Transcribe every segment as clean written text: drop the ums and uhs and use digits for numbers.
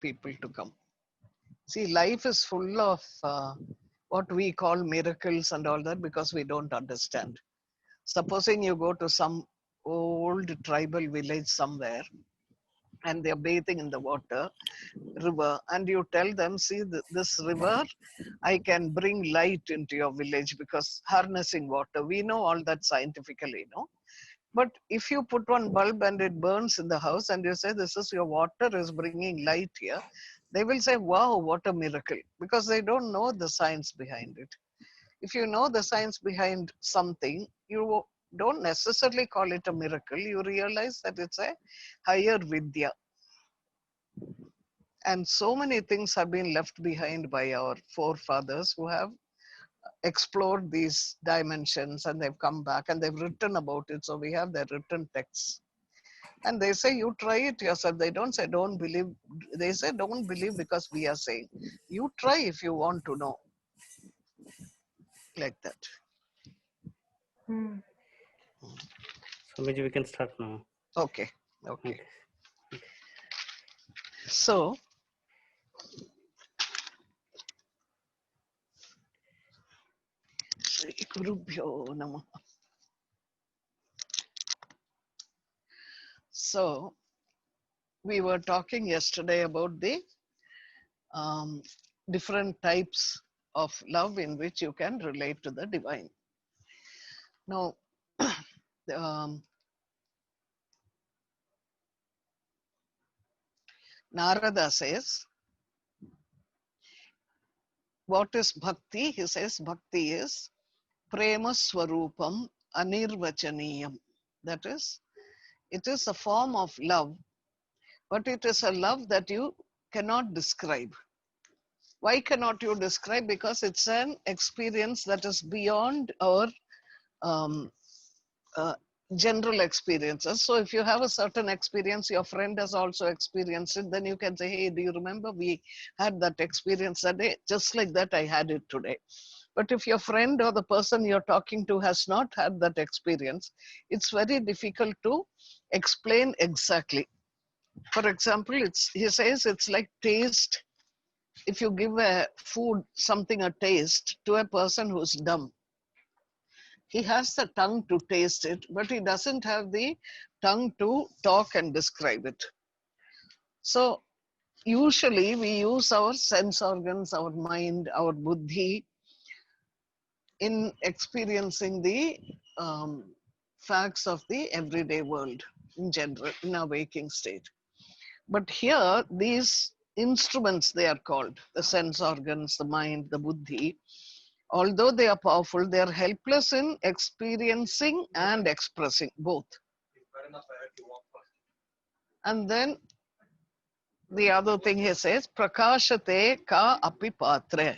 people to come. See, life is full of what we call miracles and all that because we don't understand. Supposing you go to some old tribal village somewhere and they're bathing in the water, river, and you tell them, see, this river, I can bring light into your village because harnessing water, we know all that scientifically, no? But if you put one bulb and it burns in the house and you say, this is your water is bringing light here, they will say, wow, what a miracle, because they don't know the science behind it. If you know the science behind something, you don't necessarily call it a miracle. You realize that it's a higher vidya. And so many things have been left behind by our forefathers who have explored these dimensions and they've come back and they've written about it. So we have their written texts. And they say, you try it yourself. They don't say, don't believe. They say, don't believe because we are saying. You try if you want to know. Like that. Hmm. So maybe we can start now. Okay. Okay. So, Shri Gurubhyo Namah. So, we were talking yesterday about the different types of love in which you can relate to the divine. Now, Narada says, what is bhakti? He says, bhakti is prema swarupam anirvachaniyam. That is, it is a form of love, but it is a love that you cannot describe. Why cannot you describe? Because it's an experience that is beyond our um, uh, general experiences. So if you have a certain experience, your friend has also experienced it, then you can say, hey, do you remember we had that experience that day? Just like that, I had it today. But if your friend or the person you're talking to has not had that experience, it's very difficult to explain exactly. For example, he says it's like taste. If you give a food, something a taste to a person who's dumb, he has the tongue to taste it, but he doesn't have the tongue to talk and describe it. So usually we use our sense organs, our mind, our buddhi in experiencing the facts of the everyday world in general, in our waking state. But here, these instruments, they are called, the sense organs, the mind, the buddhi, although they are powerful, they are helpless in experiencing and expressing both. And then the other thing he says, prakashate ka api patre.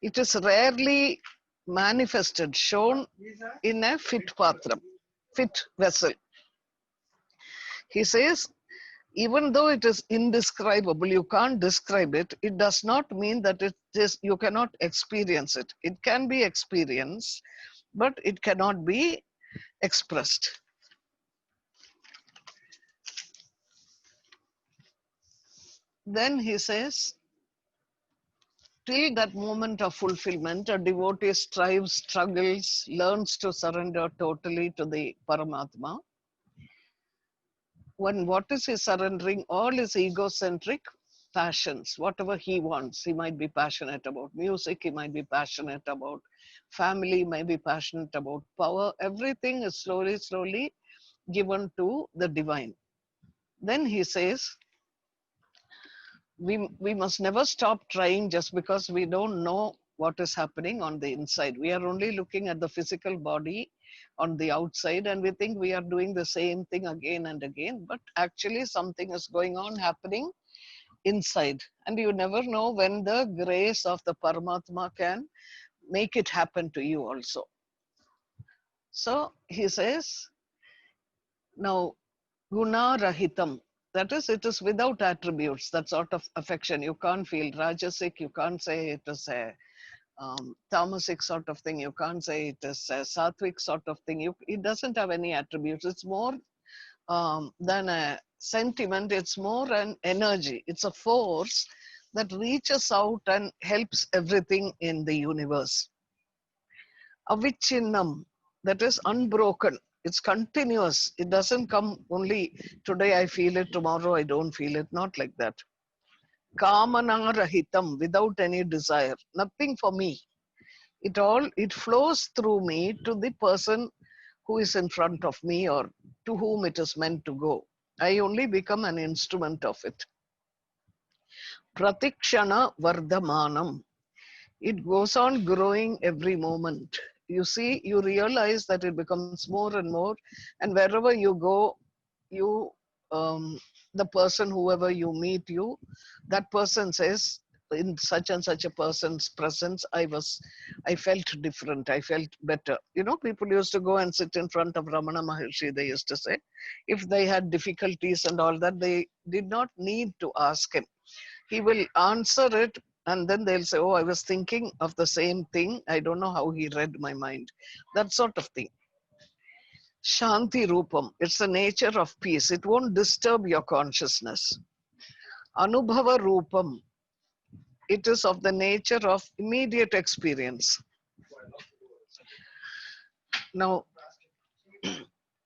It is rarely manifested, shown in a fit patram, fit vessel. He says, even though it is indescribable, you can't describe it, it does not mean that it is, you cannot experience it. It can be experienced, but it cannot be expressed. Then he says, till that moment of fulfillment, a devotee strives, struggles, learns to surrender totally to the Paramatma. When what is he surrendering? All his egocentric passions, whatever he wants. He might be passionate about music, he might be passionate about family, might be passionate about power. Everything is slowly, slowly given to the divine. Then he says, we must never stop trying just because we don't know what is happening on the inside. We are only looking at the physical body on the outside and we think we are doing the same thing again and again, but actually something is going on happening inside, and you never know when the grace of the Paramatma can make it happen to you also. So he says, now guna rahitam, that is, it is without attributes, that sort of affection. You can't feel rajasic, you can't say it is a tamasic sort of thing, you can't say it is a sattvic sort of thing. It doesn't have any attributes. It's more than a sentiment. It's more an energy. It's a force that reaches out and helps everything in the universe. Avichinnam, that is unbroken. It's continuous. It doesn't come only today I feel it, tomorrow I don't feel it. Not like that. Kamana rahitam, without any desire. Nothing for me. It flows through me to the person who is in front of me or to whom it is meant to go. I only become an instrument of it. Pratikshana vardhamanam. It goes on growing every moment. You see, you realize that it becomes more and more, and wherever you go, you, the person, whoever you meet, that person says, in such and such a person's presence, I felt different, I felt better. You know, people used to go and sit in front of Ramana Maharshi, they used to say, if they had difficulties and all that, they did not need to ask him. He will answer it, and then they'll say, oh, I was thinking of the same thing. I don't know how he read my mind. That sort of thing. Shanti Rupam, it's the nature of peace. It won't disturb your consciousness. Anubhava Rupam, it is of the nature of immediate experience. Now,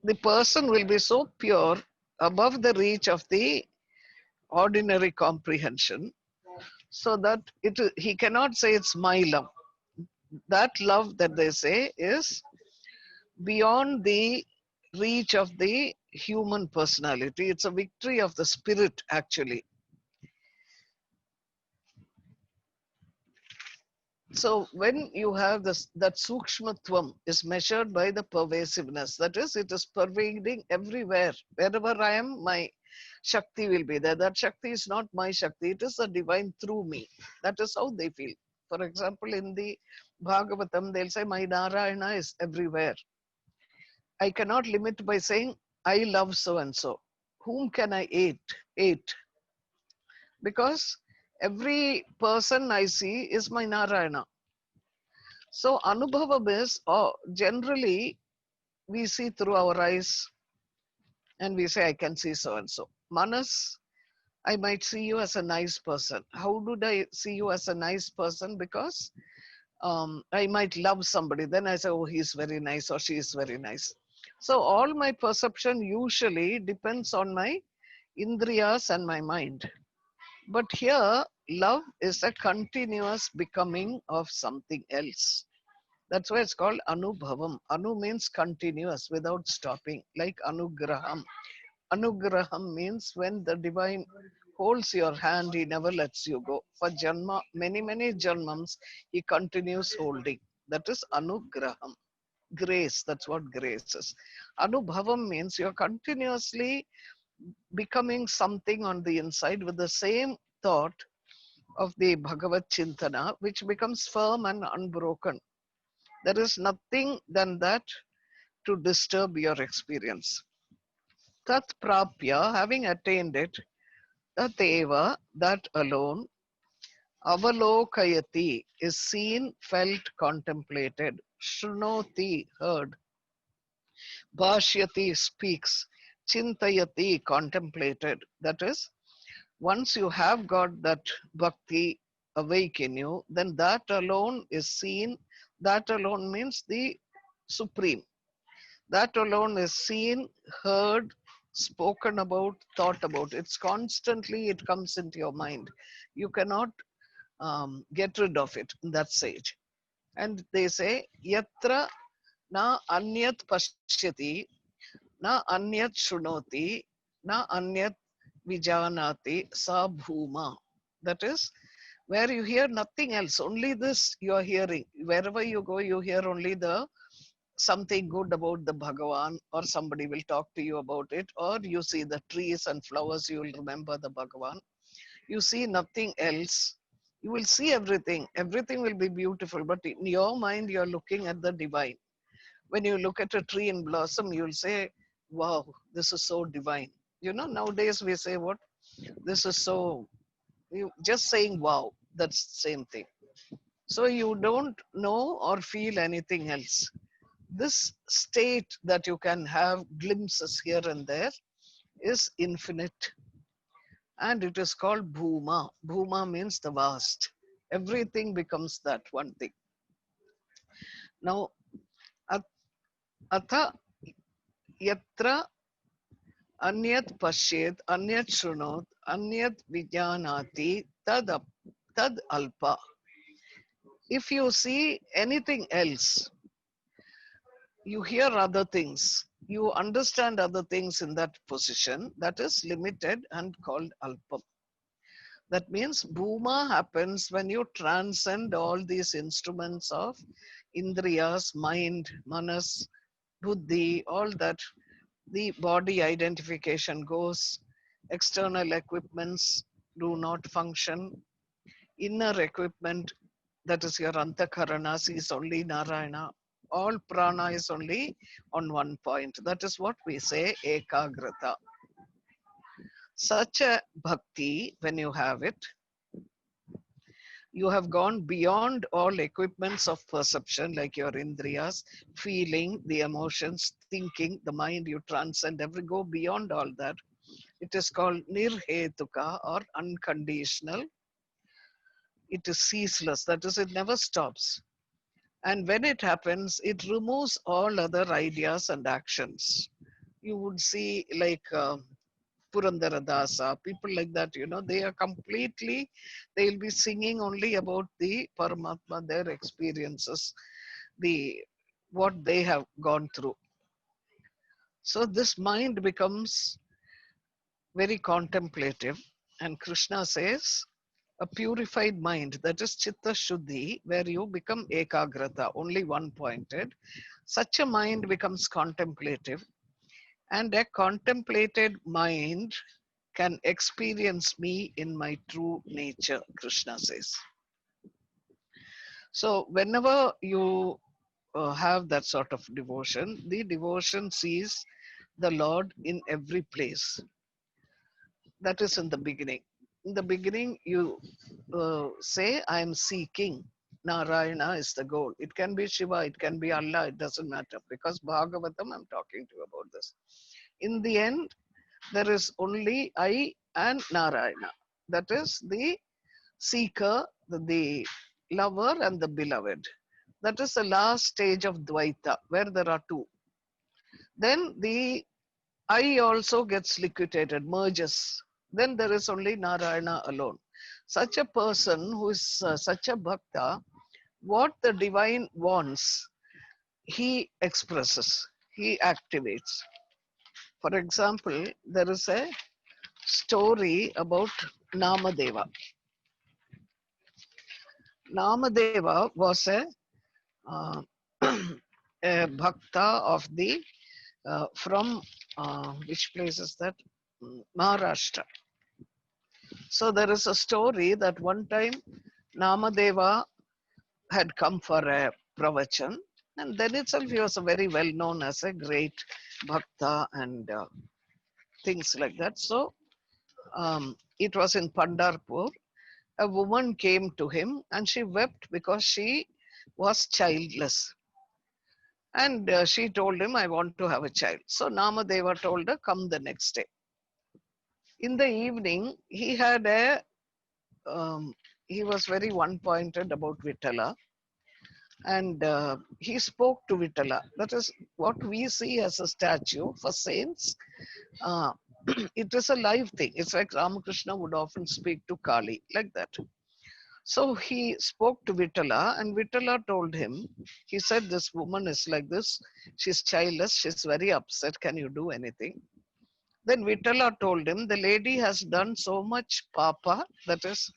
the person will be so pure, above the reach of the ordinary comprehension, so that he cannot say it's my love. That love that they say is beyond the reach of the human personality. It's a victory of the spirit, actually. So when you have this, that sukshmatvam is measured by the pervasiveness. That is, it is pervading everywhere. Wherever I am, my Shakti will be there. That Shakti is not my Shakti. It is the divine through me. That is how they feel. For example, in the Bhagavatam, they'll say, my Narayana is everywhere. I cannot limit by saying, I love so-and-so. Whom can I hate? Because every person I see is my Narayana. So Anubhava is, generally, we see through our eyes and we say, I can see so-and-so. Manas, I might see you as a nice person. How do I see you as a nice person? Because I might love somebody. Then I say, oh, he's very nice or she is very nice. So all my perception usually depends on my indriyas and my mind. But here, love is a continuous becoming of something else. That's why it's called Anubhavam. Anu means continuous, without stopping, like Anugraham. Anugraham means when the divine holds your hand, he never lets you go. For Janma, many Janmams, he continues holding. That is Anugraham. Grace, that's what grace is. Anubhavam means you're continuously becoming something on the inside with the same thought of the Bhagavad Chintana, which becomes firm and unbroken. There is nothing than that to disturb your experience. Tat prapya, having attained it, tateva, that alone, avalokayati, is seen, felt, contemplated, shrunoti, heard, bhashyati, speaks, chintayati, contemplated. That is, once you have got that bhakti awake in you, then that alone is seen. That alone means the supreme. That alone is seen, heard, spoken about, thought about. It's constantly, it comes into your mind. You cannot get rid of it in that stage. And they say, yatra na anyat pashyati, na anyat shunoti, na anyat vijanati, sa bhuma. That is, where you hear nothing else, only this you are hearing. Wherever you go, you hear only something good about the Bhagavan, or somebody will talk to you about it, or you see the trees and flowers, you will remember the Bhagavan. You see nothing else. You will see everything. Everything will be beautiful, but in your mind, you're looking at the divine. When you look at a tree in blossom, you'll say, wow, this is so divine. You know, nowadays we say what? This is so, you just saying wow, that's the same thing. So you don't know or feel anything else. This state that you can have glimpses here and there, is infinite. And it is called Bhuma. Bhuma means the vast. Everything becomes that one thing. Now, atha yatra anyat pashyet, anyat shrunot, anyat vijnanati, tad alpa. If you see anything else, you hear other things, you understand other things in that position, that is limited and called alpam. That means bhuma happens when you transcend all these instruments of indriyas, mind, manas, buddhi, all that. The body identification goes, external equipments do not function, inner equipment, that is your antakarana, sees only Narayana. All prana is only on one point. That is what we say ekagrata. Such a bhakti, when you have it, you have gone beyond all equipments of perception like your indriyas, feeling, the emotions, thinking, the mind, you transcend, go beyond all that. It is called nirhetuka or unconditional. It is ceaseless, that is, it never stops. And when it happens, it removes all other ideas and actions. You would see like Purandaradasa, people like that, they are completely, they'll be singing only about the Paramatma, their experiences, what they have gone through. So this mind becomes very contemplative, and Krishna says, a purified mind, that is chitta shuddhi, where you become ekagrata, only one pointed. Such a mind becomes contemplative, and a contemplated mind can experience me in my true nature, Krishna says. So whenever you have that sort of devotion, the devotion sees the Lord in every place. That is in the beginning. In the beginning, you say, I am seeking. Narayana is the goal. It can be Shiva, it can be Allah, it doesn't matter, because Bhagavatam, I'm talking to you about this. In the end, there is only I and Narayana. That is the seeker, the lover and the beloved. That is the last stage of Dvaita, where there are two. Then the I also gets liquidated, merges. Then there is only Narayana alone. Such a person who is such a bhakta, what the divine wants, he expresses, he activates. For example, there is a story about Namadeva. Namadeva was uh, a bhakta of the, from which place is that? Maharashtra. So there is a story that one time Namadeva had come for a pravachan, and then itself he was very well known as a great bhakta and things like that. So it was in Pandharpur. A woman came to him and she wept because she was childless. And she told him, I want to have a child. So Namadeva told her, come the next day. In the evening, he had he was very one-pointed about Vittala. And he spoke to Vittala. That is what we see as a statue for saints. Uh, it is a live thing. It's like Ramakrishna would often speak to Kali, like that. So he spoke to Vittala, and Vittala told him, he said, this woman is like this. She's childless. She's very upset. Can you do anything? Then Vittala told him, the lady has done so much papa, that is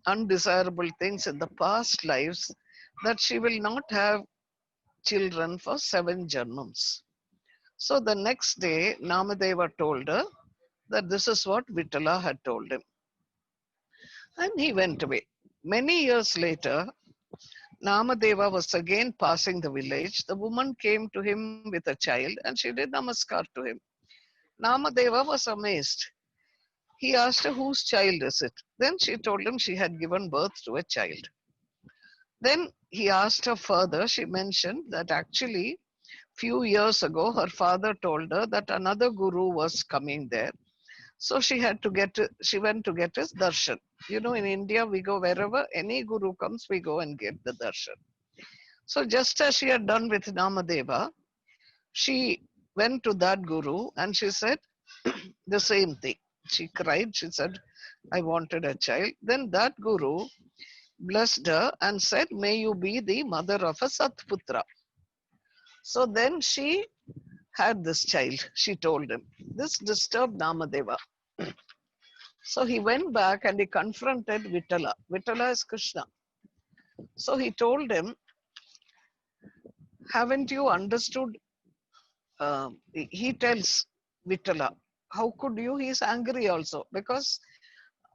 undesirable things in the past lives, that she will not have children for 7 janmams. So the next day, Namadeva told her that this is what Vittala had told him. And he went away. Many years later, Namadeva was again passing the village. The woman came to him with a child and she did namaskar to him. Namadeva was amazed. He asked her, whose child is it? Then she told him she had given birth to a child. Then he asked her further. She mentioned that actually Few years ago, her father told her that another guru was coming there. So she went to get his darshan. You know, in India, we go wherever any guru comes, we go and get the darshan. So just as she had done with Namadeva, she went to that guru and she said the same thing. She cried, she said, I wanted a child. Then that guru blessed her and said, may you be the mother of a Satputra. So then she had this child, she told him. This disturbed Namadeva. So he went back and he confronted Vittala. Vittala is Krishna. So he told him, haven't you understood? He tells Vittala, how could you? He's angry also because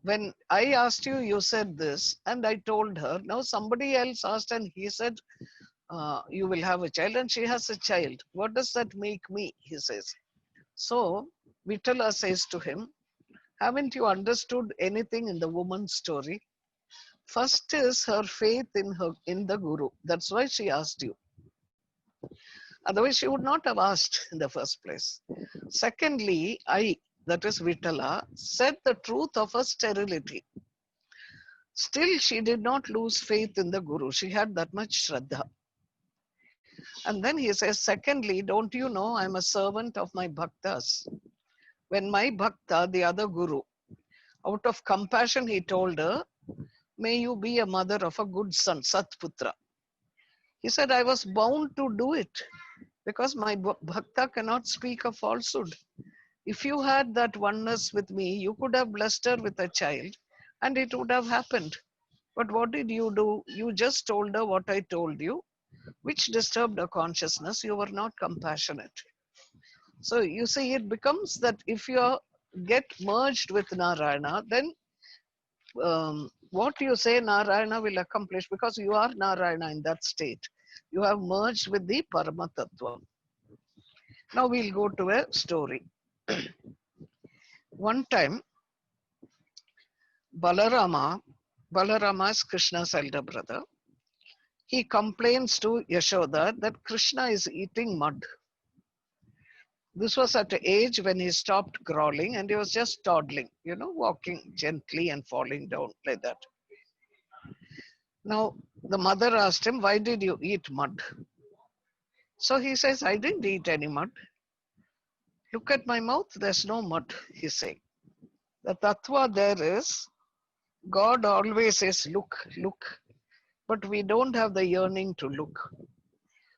when I asked you, you said this, and I told her. Now somebody else asked, and he said, you will have a child, and she has a child. What does that make me? He says. So Vittala says to him, haven't you understood anything in the woman's story? First is her faith in the Guru. That's why she asked you. Otherwise, she would not have asked in the first place. Secondly, that is Vittala, said the truth of her sterility. Still, she did not lose faith in the Guru. She had that much Shraddha. And then he says, secondly, don't you know I'm a servant of my bhaktas? When my bhakta, the other Guru, out of compassion, he told her, may you be a mother of a good son, Satputra. He said, I was bound to do it because my bhakta cannot speak a falsehood. If you had that oneness with me, you could have blessed her with a child and it would have happened. But what did you do? You just told her what I told you, which disturbed her consciousness. You were not compassionate. So you see, it becomes that if you get merged with Narayana, then what you say Narayana will accomplish because you are Narayana in that state. You have merged with the Paramatatvam. Now we'll go to a story. One time, Balarama is Krishna's elder brother. He complains to Yashoda that Krishna is eating mud. This was at an age when he stopped crawling and he was just toddling, walking gently and falling down like that. Now, the mother asked him, why did you eat mud? So he says, I didn't eat any mud. Look at my mouth, there's no mud, he's saying. The tattva there is, God always says, look, look. But we don't have the yearning to look.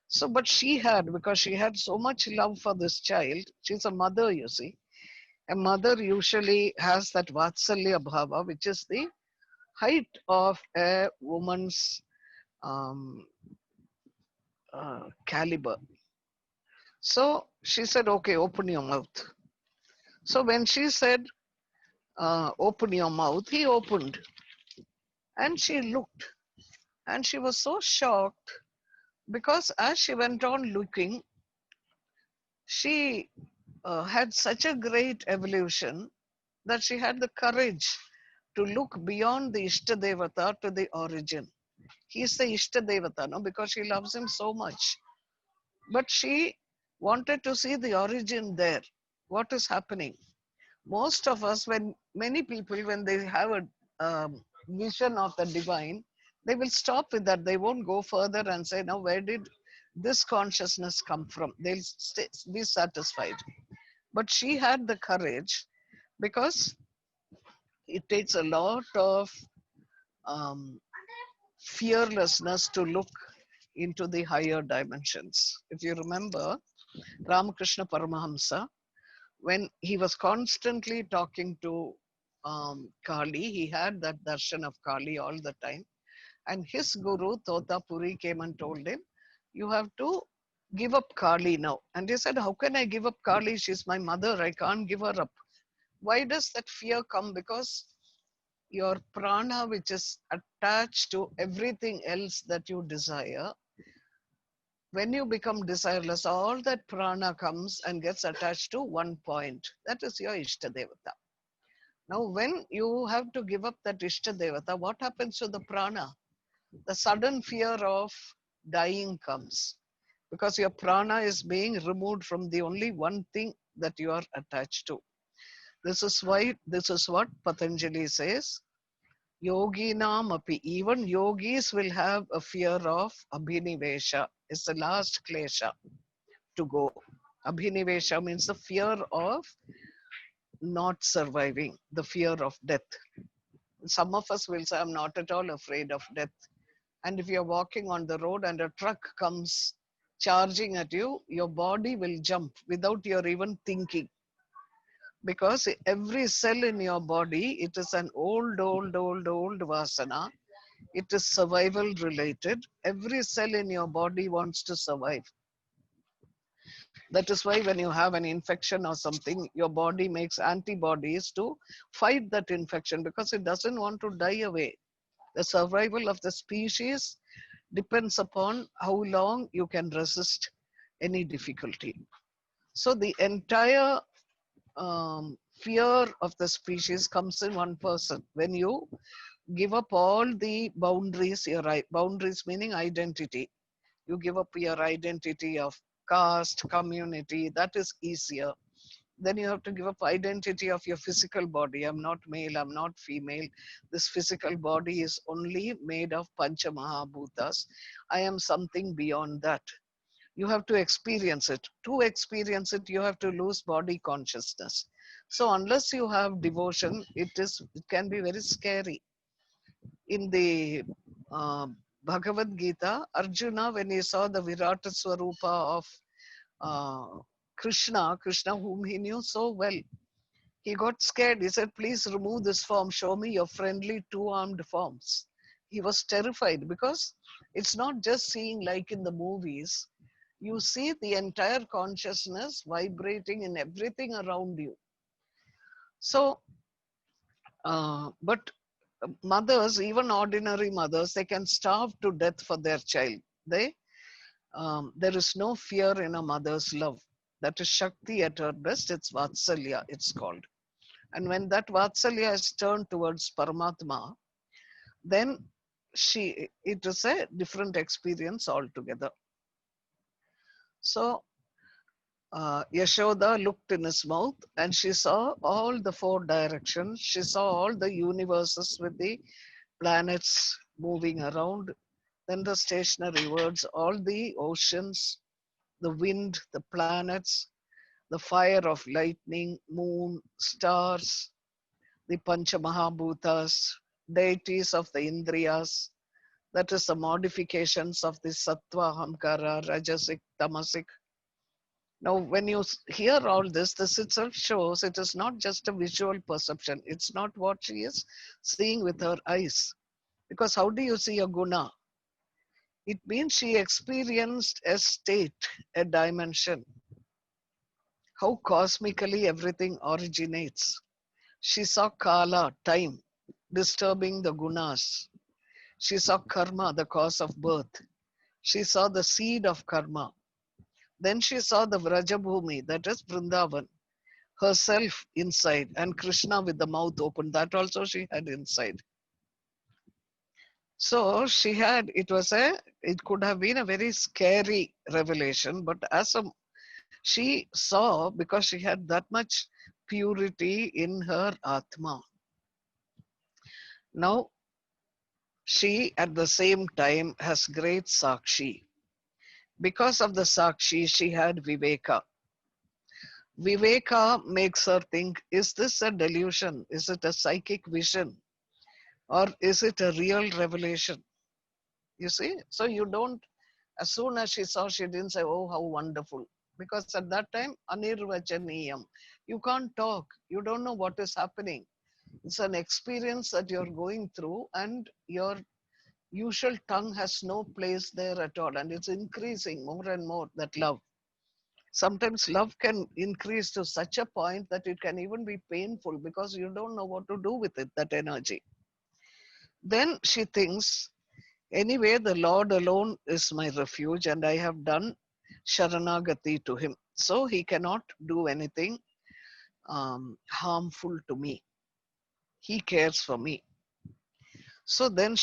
So, but she had, because she had so much love for this child, she's a mother, you see. A mother usually has that vatsalya bhava, which is the height of a woman's caliber. So she said, okay, open your mouth. So when she said, open your mouth, he opened. And she looked. And she was so shocked because as she went on looking, she had such a great evolution that she had the courage to look beyond the Ishtadevata to the origin. He's the Ishtadevata, no, because she loves him so much. But she wanted to see the origin there. What is happening? Most of us, many people, when they have a vision of the divine, they will stop with that. They won't go further and say, now, where did this consciousness come from? They'll be satisfied. But she had the courage because it takes a lot of fearlessness to look into the higher dimensions. If you remember, Ramakrishna Paramahamsa, when he was constantly talking to Kali, he had that darshan of Kali all the time. And his guru, Totapuri, came and told him, you have to give up Kali now. And he said, how can I give up Kali? She's my mother. I can't give her up. Why does that fear come? Because your prana, which is attached to everything else that you desire, when you become desireless, all that prana comes and gets attached to one point. That is your Ishtadevata. Now, when you have to give up that Ishtadevata, what happens to the prana? The sudden fear of dying comes. because your prana is being removed from the only one thing that you are attached to. This is what Patanjali says. Yoginam api, even yogis will have a fear of abhinivesha. It's the last klesha to go. Abhinivesha means the fear of not surviving, the fear of death. Some of us will say, I'm not at all afraid of death. And if you're walking on the road and a truck comes charging at you, your body will jump without your even thinking. Because every cell in your body, it is an old vasana. It is survival related. Every cell in your body wants to survive. That is why when you have an infection or something, your body makes antibodies to fight that infection because it doesn't want to die away. The survival of the species depends upon how long you can resist any difficulty. So the entire fear of the species comes in one person. When you give up all the boundaries, boundaries meaning identity, you give up your identity of caste, community, that is easier. Then you have to give up identity of your physical body. I'm not male, I'm not female. This physical body is only made of Pancha Mahabhutas. I am something beyond that. You have to experience it. To experience it, you have to lose body consciousness. So unless you have devotion, it can be very scary. In the Bhagavad Gita, Arjuna, when he saw the Virata Swarupa of Krishna whom he knew so well, he got scared. He said, please remove this form. Show me your friendly two-armed forms. He was terrified because it's not just seeing like in the movies. You see the entire consciousness vibrating in everything around you. So, but mothers, even ordinary mothers, they can starve to death for their child. There is no fear in a mother's love. That is Shakti at her best. It's Vatsalya, it's called. And when that Vatsalya is turned towards Paramatma, then it is a different experience altogether. So Yashoda looked in his mouth and she saw all the four directions. She saw all the universes with the planets moving around. Then the stationary words, all the oceans, the wind, the planets, the fire of lightning, moon, stars, the Pancha Mahabhutas, deities of the Indriyas, that is the modifications of the Sattva, Ahamkara, Rajasic, Tamasic. Now, when you hear all this itself shows it is not just a visual perception. It's not what she is seeing with her eyes. Because how do you see a guna? It means she experienced a state, a dimension. How cosmically everything originates. She saw kala, time, disturbing the gunas. She saw karma, the cause of birth. She saw the seed of karma. Then she saw the Vrajabhumi, that is Vrindavan, herself inside, and Krishna with the mouth open. That also she had inside. So it could have been a very scary revelation, but she saw, because she had that much purity in her Atma. Now, she at the same time has great Sakshi. Because of the Sakshi, she had Viveka. Viveka makes her think, is this a delusion? Is it a psychic vision? Or is it a real revelation? You see? So you don't, as soon as she saw, she didn't say, oh, how wonderful. Because at that time, anirvachaniyam. You can't talk. You don't know what is happening. It's an experience that you're going through and your usual tongue has no place there at all. And it's increasing more and more, that love. Sometimes love can increase to such a point that it can even be painful because you don't know what to do with it, that energy. Then she thinks, anyway, the Lord alone is my refuge and I have done Sharanagati to him. So he cannot do anything harmful to me. He cares for me. So then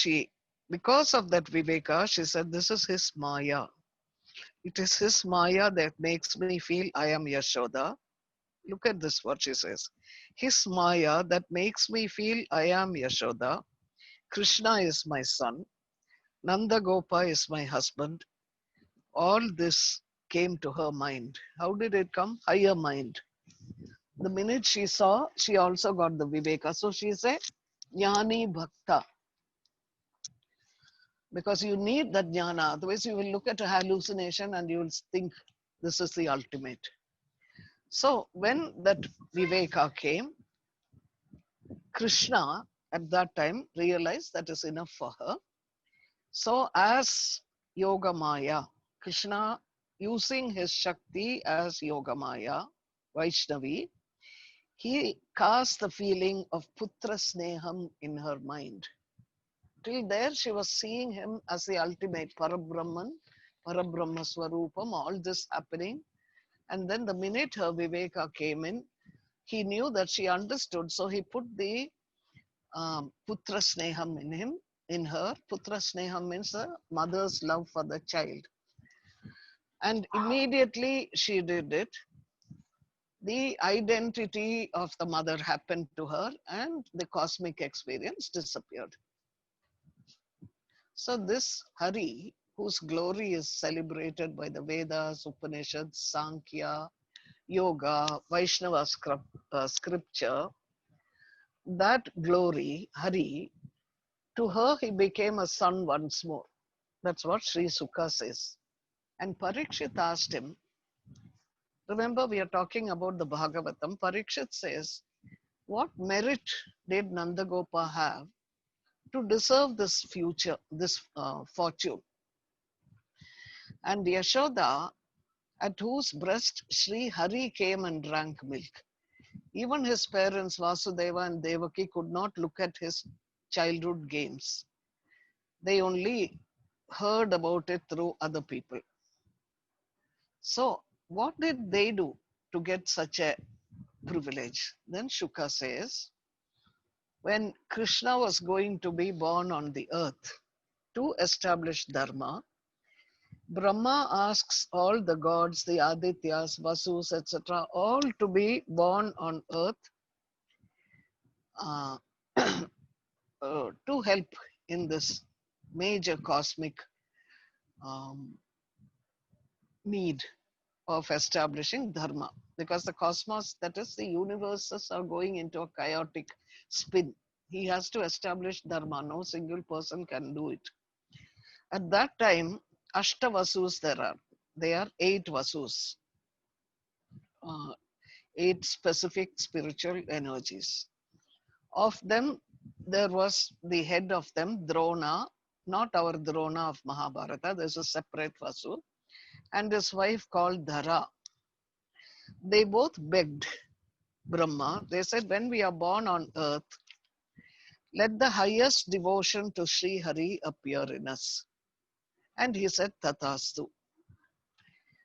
because of that Viveka, she said, this is his Maya. It is his Maya that makes me feel I am Yashoda. Look at this, what she says. His Maya that makes me feel I am Yashoda. Krishna is my son. Nanda Gopa is my husband. All this came to her mind. How did it come? Higher mind. The minute she saw, she also got the Viveka. So she is a Jnani Bhakta. Because you need that jnana. Otherwise, you will look at a hallucination and you will think this is the ultimate. So when that Viveka came, Krishna at that time realized that is enough for her. So as Yoga Maya, Krishna using his Shakti as Yoga Maya, Vaishnavi, he cast the feeling of Putra Sneham in her mind. Till there, she was seeing him as the ultimate Parabrahman, Parabrahma Swarupam, all this happening. And then the minute her Viveka came in, he knew that she understood. So he put the Putra Sneham in him, in her. Putra Sneham means the mother's love for the child. And immediately she did it. The identity of the mother happened to her and the cosmic experience disappeared. So this Hari, whose glory is celebrated by the Vedas, Upanishads, Sankhya, Yoga, Vaishnava scripture, that glory, Hari, to her he became a son once more. That's what Sri Sukha says. And Parikshit asked him, remember we are talking about the Bhagavatam, Parikshit says, what merit did Nandagopa have to deserve this future, this fortune? And Yashoda, at whose breast Sri Hari came and drank milk. Even his parents, Vasudeva and Devaki, could not look at his childhood games. They only heard about it through other people. So, what did they do to get such a privilege? Then Shuka says, when Krishna was going to be born on the earth to establish Dharma, Brahma asks all the gods, the Adityas, Vasus, etc., all to be born on earth to help in this major cosmic need of establishing Dharma. Because the cosmos, that is, the universes are going into a chaotic spin. He has to establish Dharma. No single person can do it. At that time, Ashta Vasus there are. They are 8 Vasus. 8 specific spiritual energies. Of them, there was the head of them, Drona, not our Drona of Mahabharata, there's a separate Vasu, and his wife called Dhara. They both begged Brahma. They said, when we are born on earth, let the highest devotion to Sri Hari appear in us. And he said, Tathastu.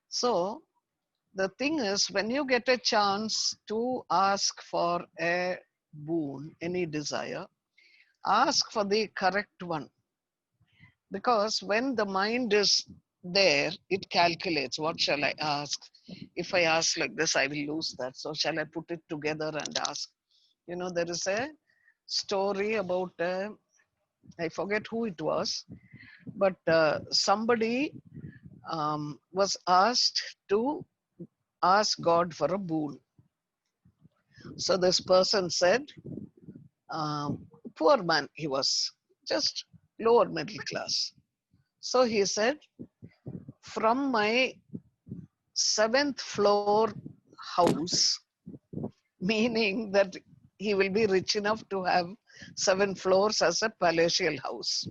So, the thing is, when you get a chance to ask for a boon, any desire, ask for the correct one. Because when the mind is there, it calculates, what shall I ask? If I ask like this, I will lose that. So shall I put it together and ask? You know, there is a story about, I forget who it was, but somebody was asked to ask God for a boon. So this person said, poor man he was, just lower middle class. So he said, from my 7th floor house, meaning that he will be rich enough to have 7 floors as a palatial house.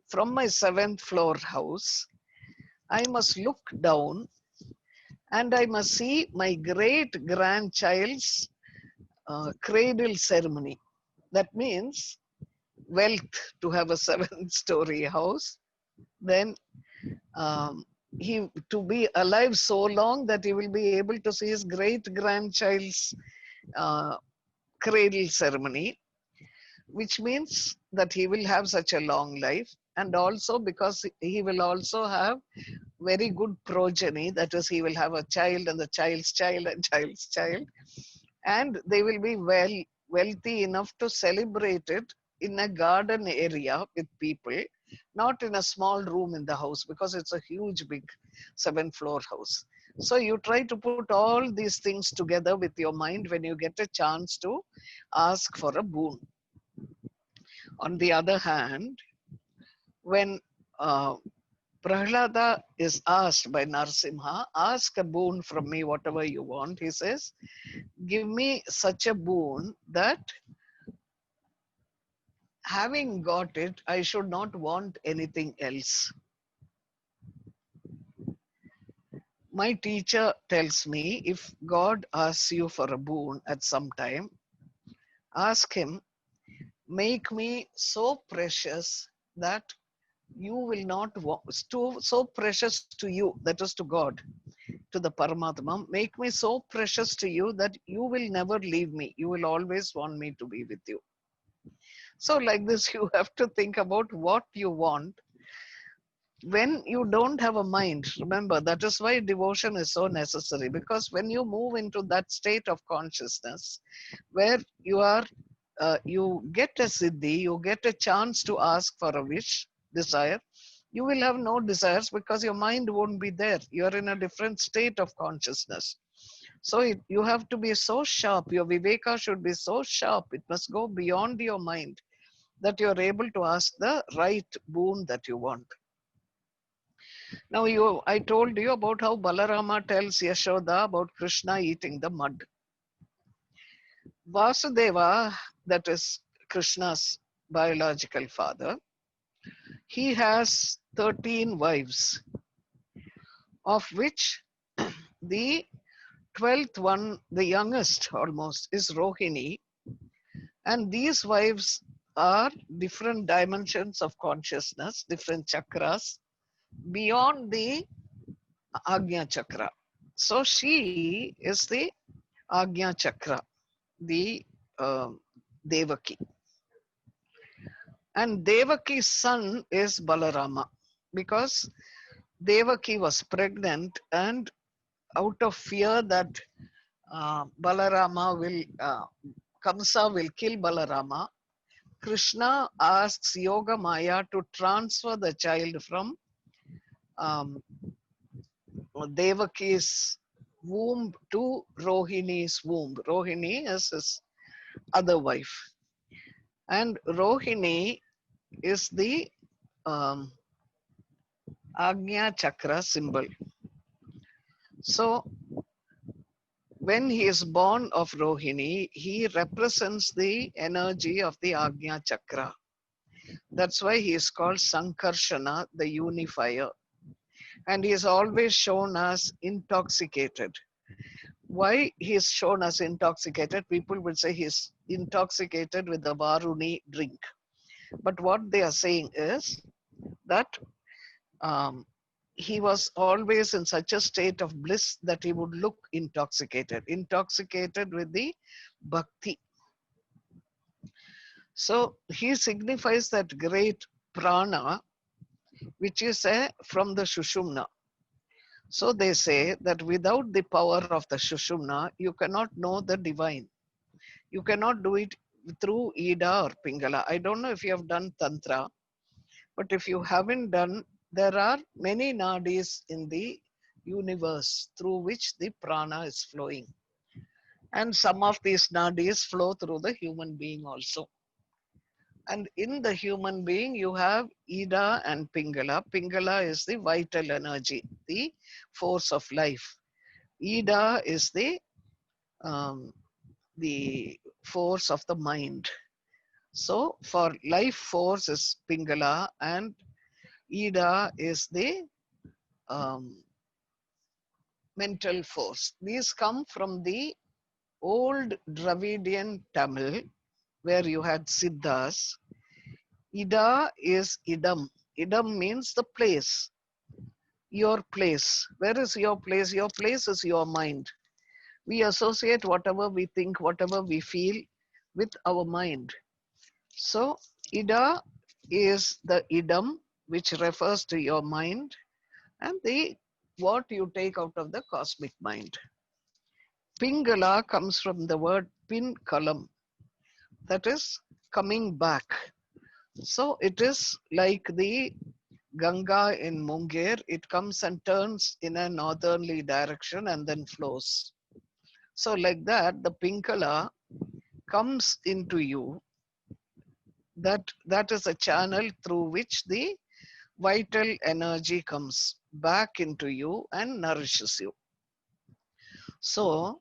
From my 7th floor house, I must look down and I must see my great grandchild's cradle ceremony. That means wealth to have a 7-story house. Then he to be alive so long that he will be able to see his great grandchild's cradle ceremony, which means that he will have such a long life. and also because he will also have very good progeny, that is, he will have a child and the child's child and child's child, and they will be wealthy enough to celebrate it in a garden area with people, not in a small room in the house, because it's a huge big 7-floor house. So you try to put all these things together with your mind when you get a chance to ask for a boon. On the other hand, when Prahlada is asked by Narsimha, ask a boon from me, whatever you want, he says, give me such a boon that having got it, I should not want anything else. My teacher tells me, if God asks you for a boon at some time, ask him, make me so precious that you will not want, so precious to you, that is to God, to the Paramatma, make me so precious to you that you will never leave me. You will always want me to be with you. So like this, you have to think about what you want. When you don't have a mind, remember, that is why devotion is so necessary, because when you move into that state of consciousness where you are, you get a siddhi, you get a chance to ask for a wish, desire, you will have no desires because your mind won't be there. You are in a different state of consciousness. So you have to be so sharp. Your viveka should be so sharp. It must go beyond your mind that you are able to ask the right boon that you want. Now, I told you about how Balarama tells Yashoda about Krishna eating the mud. Vasudeva, that is Krishna's biological father, he has 13 wives, of which the 12th one, the youngest almost, is Rohini. And these wives are different dimensions of consciousness, different chakras, beyond the Agnya Chakra. So she is the Agnya Chakra, the Devaki. And Devaki's son is Balarama, because Devaki was pregnant, and out of fear that Balarama will, Kamsa will kill Balarama, Krishna asks Yoga Maya to transfer the child from Devaki's womb to Rohini's womb. Rohini is his other wife. And Rohini is the Agnya Chakra symbol. So when he is born of Rohini, he represents the energy of the Agnya Chakra. That's why he is called Sankarshana, the unifier. And he is always shown as intoxicated. Why he is shown as intoxicated? People will say he is intoxicated with the Varuni drink. But what they are saying is that he was always in such a state of bliss that he would look intoxicated with the bhakti. So he signifies that great prana, which is from the Shushumna. So they say that without the power of the Shushumna, you cannot know the divine. You cannot do it through Ida or Pingala. I don't know if you have done Tantra, but if you haven't done, there are many nadis in the universe through which the prana is flowing. And some of these nadis flow through the human being also. And in the human being, you have Ida and Pingala. Pingala is the vital energy, the force of life. Ida is the force of the mind. So for life force is Pingala, and Ida is the mental force. These come from the old Dravidian Tamil, where you had Siddhas. Ida is Idam. Idam means the place, your place. Where is your place? Your place is your mind. We associate whatever we think, whatever we feel with our mind. So Ida is the Idam, which refers to your mind, and the what you take out of the cosmic mind. Pingala comes from the word pin kalam, that is coming back. So it is like the Ganga in Munger, it comes and turns in a northerly direction and then flows. So like that, the Pingala comes into you. That is a channel through which the vital energy comes back into you and nourishes you. So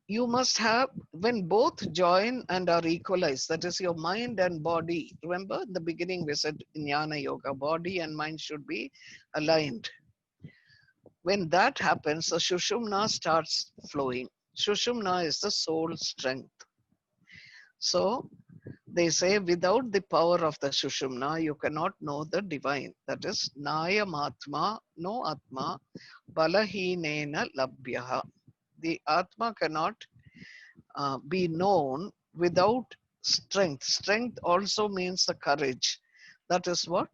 you must have, when both join and are equalized, that is your mind and body. Remember, in the beginning we said in Jnana Yoga, body and mind should be aligned. When that happens, the Shushumna starts flowing. Shushumna is the soul strength. So they say without the power of the Shushumna, you cannot know the divine. That is, Nayam Atma, no Atma, Balahinena Labhyaha. The Atma cannot be known without strength. Strength also means the courage. That is what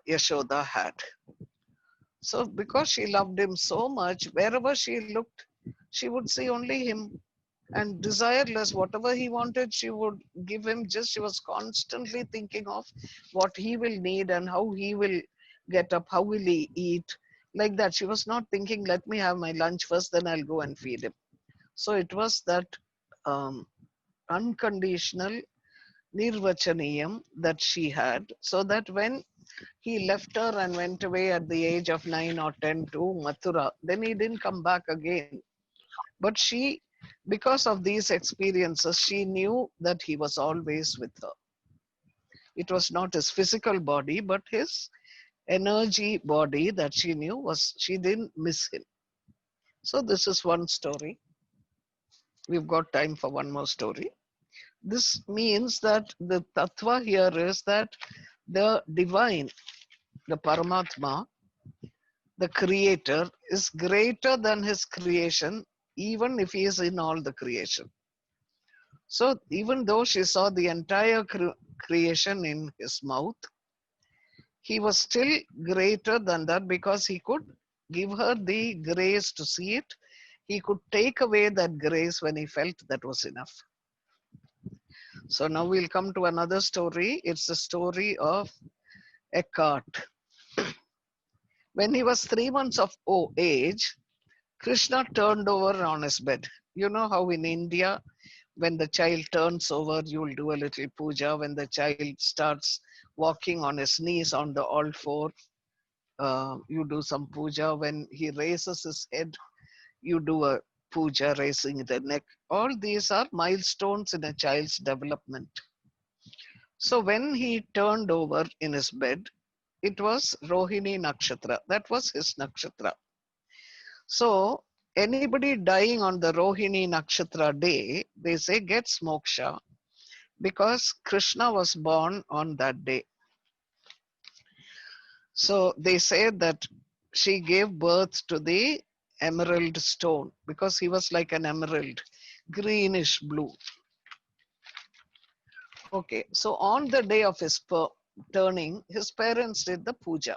Yashoda had. So because she loved him so much, wherever she looked, she would see only him. And desireless, whatever he wanted, she would give him. Just she was constantly thinking of what he will need and how he will get up, how will he eat. Like that. She was not thinking, let me have my lunch first, then I'll go and feed him. So it was that um, unconditional nirvachaniyam that she had, so that when he left her and went away at the age of 9 or 10 to Mathura, then he didn't come back again. But she, because of these experiences, she knew that he was always with her. It was not his physical body, but his energy body that she knew was, she didn't miss him. So this is one story. We've got time for one more story. This means that the tattva here is that the divine, the Paramatma, the creator, is greater than his creation, even if he is in all the creation. So even though she saw the entire creation in his mouth, he was still greater than that because he could give her the grace to see it. He could take away that grace when he felt that was enough. So now we'll come to another story. It's the story of Eckhart. When he was 3 months of age, Krishna turned over on his bed. You know how in India, when the child turns over, you'll do a little puja. When the child starts walking on his knees on the all four, you do some puja. When he raises his head, you do a puja, raising the neck. All these are milestones in a child's development. So when he turned over in his bed, it was Rohini Nakshatra. That was his Nakshatra. So anybody dying on the Rohini Nakshatra day, they say gets moksha because Krishna was born on that day. So they say that she gave birth to the emerald stone because he was like an emerald, greenish blue. Okay, so on the day of his turning, his parents did the puja.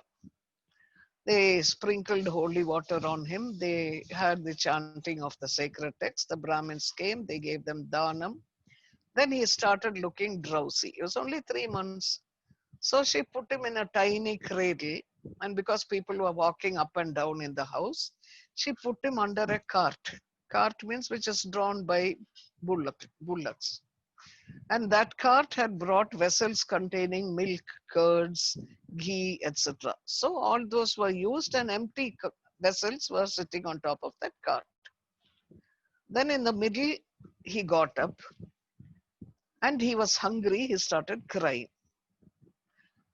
They sprinkled holy water on him. They had the chanting of the sacred text. The Brahmins came, they gave them dhanam. Then he started looking drowsy. He was only 3 months. So she put him in a tiny cradle. And because people were walking up and down in the house, she put him under a cart. Cart means which is drawn by bullocks. And that cart had brought vessels containing milk, curds, ghee, etc. So all those were used and empty vessels were sitting on top of that cart. Then in the middle, he got up and he was hungry. He started crying.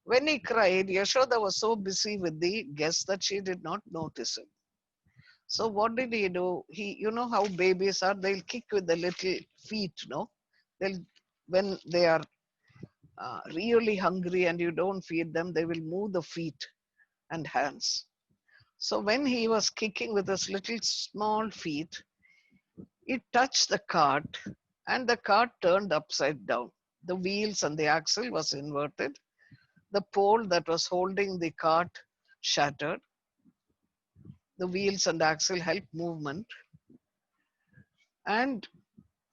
When he cried, Yashoda was so busy with the guests that she did not notice him. So what did he do? You know how babies are, they'll kick with the little feet, no? When they are really hungry and you don't feed them, they will move the feet and hands. So when he was kicking with his little small feet, it touched the cart and the cart turned upside down. The wheels and the axle was inverted. The pole that was holding the cart shattered. The wheels and axle help movement. And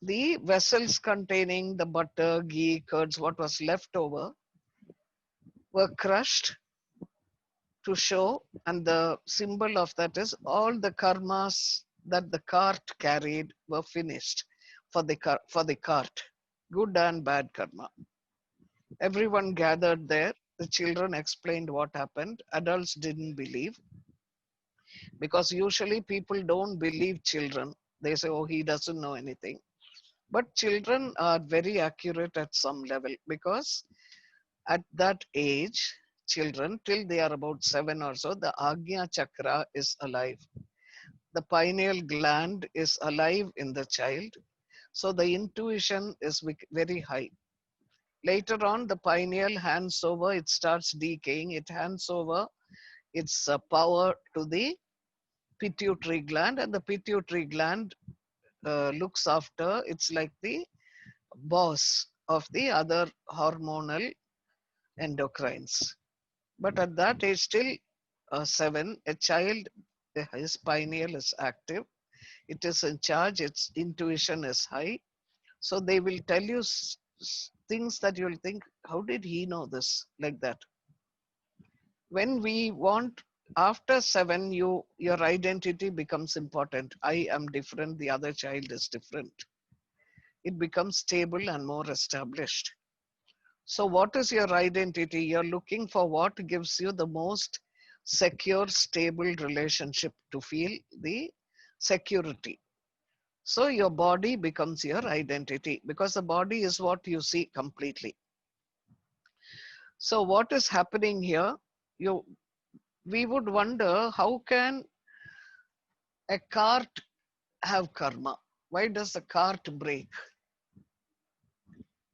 the vessels containing the butter, ghee, curds, what was left over, were crushed to show, and the symbol of that is all the karmas that the cart carried were finished for the cart, good and bad karma. Everyone gathered there. The children explained what happened. Adults didn't believe, because usually people don't believe children. They say, oh, he doesn't know anything. But children are very accurate at some level, because at that age, children, till they are about 7 or so, the Agnya Chakra is alive. The pineal gland is alive in the child. So the intuition is very high. Later on, the pineal hands over, it starts decaying, it hands over its power to the pituitary gland, and the pituitary gland looks after, it's like the boss of the other hormonal endocrines. But at that age, still 7, a child, his pineal is active, it is in charge, its intuition is high. So they will tell you things that you'll think, how did he know this? Like that. When we want, after 7, your identity becomes important. I am different, the other child is different. It becomes stable and more established. So what is your identity? You're looking for what gives you the most secure, stable relationship to feel the security. So your body becomes your identity, because the body is what you see completely. So what is happening here? We would wonder, how can a cart have karma? Why does the cart break?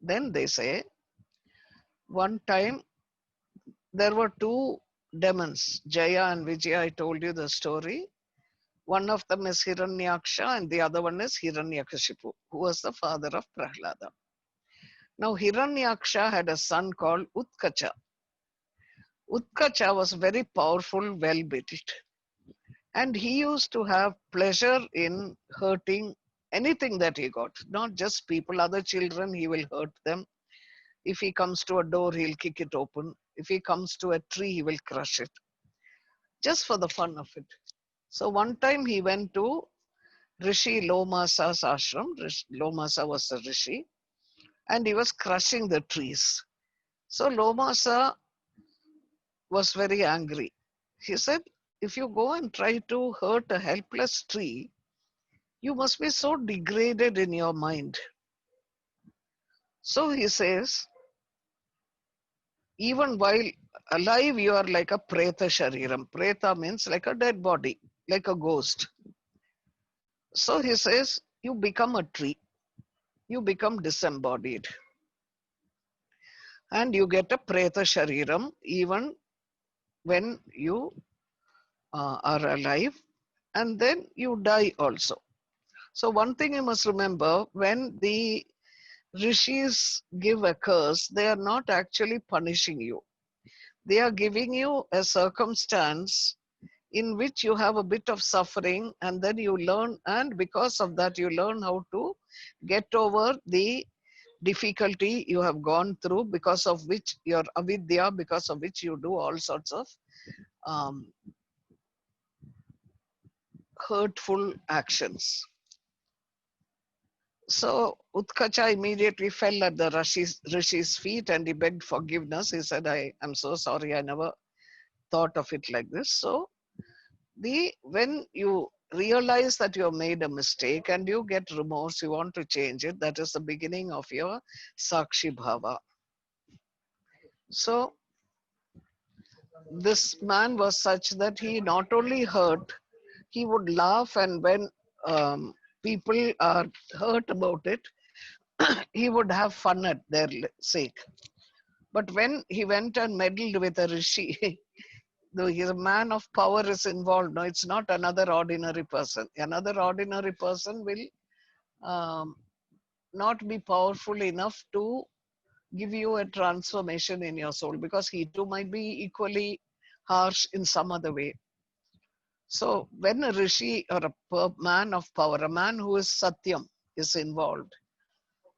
Then they say, one time there were 2 demons, Jaya and Vijaya. I told you the story. One of them is Hiranyaksha and the other one is Hiranyakashipu, who was the father of Prahlada. Now Hiranyaksha had a son called Utkacha. Utkacha was very powerful, well-built. And he used to have pleasure in hurting anything that he got, not just people, other children, he will hurt them. If he comes to a door, he'll kick it open. If he comes to a tree, he will crush it, just for the fun of it. So one time he went to Rishi Lomasa's ashram. Lomasa was a rishi, and he was crushing the trees. So Lomasa was very angry. He said, if you go and try to hurt a helpless tree, you must be so degraded in your mind. So he says, even while alive, you are like a preta shariram. Preta means like a dead body, like a ghost. So he says, you become a tree. You become disembodied. And you get a preta shariram even when you are alive. And then you die also. So one thing you must remember, when the rishis give a curse, they are not actually punishing you. They are giving you a circumstance in which you have a bit of suffering, and then you learn, and because of that you learn how to get over the difficulty you have gone through, because of which your avidya, because of which you do all sorts of hurtful actions. So Utkacha immediately fell at the Rishi's feet and he begged forgiveness. He said, I am so sorry, I never thought of it like this. So when you realize that you have made a mistake and you get remorse, you want to change it, that is the beginning of your Sakshi Bhava. So this man was such that he not only hurt, he would laugh, and when people are hurt about it, he would have fun at their sake. But when he went and meddled with a rishi, though he's a man of power is involved, no, it's not another ordinary person. Another ordinary person will not be powerful enough to give you a transformation in your soul, because he too might be equally harsh in some other way. So when a rishi or a man of power, a man who is satyam, is involved,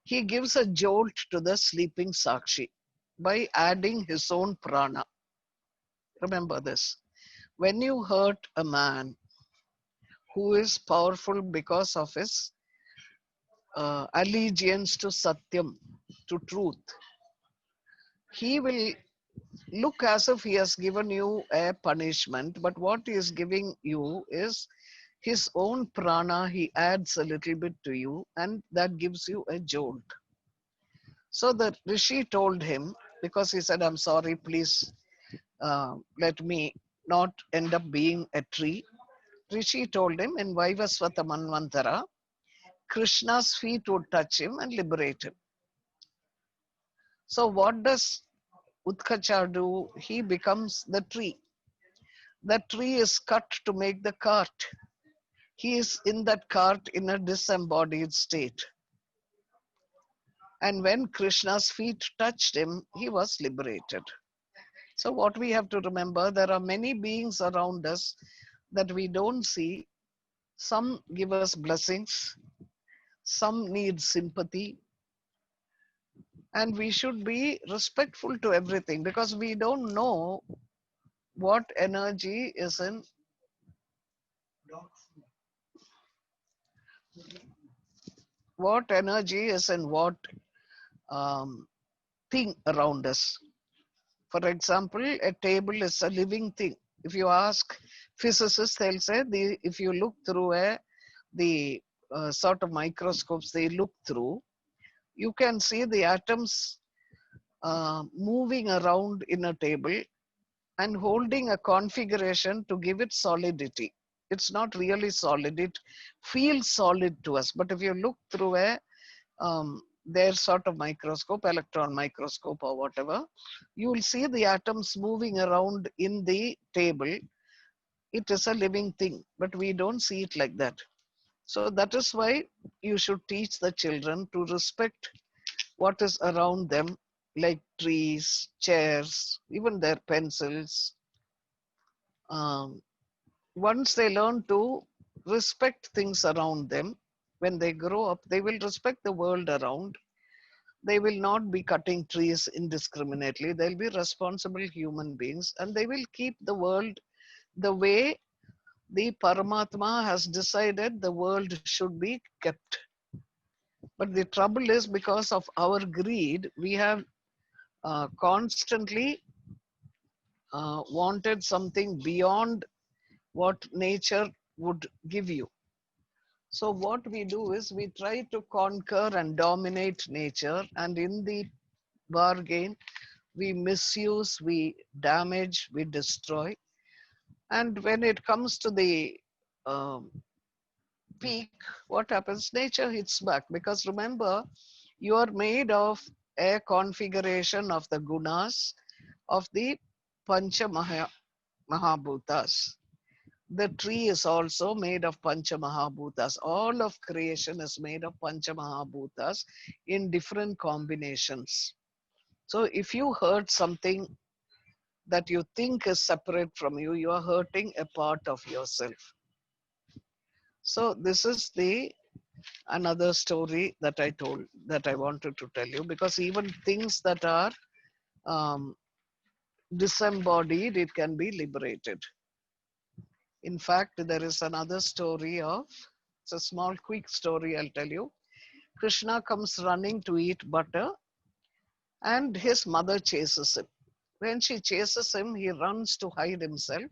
he gives a jolt to the sleeping sakshi by adding his own prana. Remember this. When you hurt a man who is powerful because of his allegiance to satyam, to truth, he will look as if he has given you a punishment, but what he is giving you is his own prana. He adds a little bit to you, and that gives you a jolt. So the rishi told him, because he said, I'm sorry, please let me not end up being a tree. Rishi told him in Vaivasvata Manvantara, Krishna's feet would touch him and liberate him. So what does Utkacha do? He becomes the tree. That tree is cut to make the cart. He is in that cart in a disembodied state. And when Krishna's feet touched him, he was liberated. So what we have to remember, there are many beings around us that we don't see. Some give us blessings, some need sympathy, and we should be respectful to everything, because we don't know what energy is in what um, thing around us. For example, a table is a living thing. If you ask physicists, they'll say if you look through the sort of microscopes they look through, you can see the atoms moving around in a table and holding a configuration to give it solidity. It's not really solid. It feels solid to us. But if you look through their sort of microscope, electron microscope or whatever, you will see the atoms moving around in the table. It is a living thing, but we don't see it like that. So that is why you should teach the children to respect what is around them, like trees, chairs, even their pencils. Um, Once they learn to respect things around them, when they grow up, they will respect the world around. They will not be cutting trees indiscriminately. They'll be responsible human beings, and they will keep the world the way the Paramatma has decided the world should be kept. But the trouble is, because of our greed, we have constantly wanted something beyond what nature would give you. So what we do is we try to conquer and dominate nature, and in the bargain, we misuse, we damage, we destroy. And when it comes to the um, peak, what happens? Nature hits back, because remember, you are made of a configuration of the gunas of the Pancha Mahabhutas. The tree is also made of Pancha Mahabhutas. All of creation is made of Pancha Mahabhutas in different combinations. So if you hurt something that you think is separate from you, you are hurting a part of yourself. So this is the another story that I told, that I wanted to tell you, because even things that are um, disembodied, it can be liberated. In fact, there is another story of, it's a small quick story I'll tell you. Krishna comes running to eat butter, and his mother chases him. When she chases him, he runs to hide himself,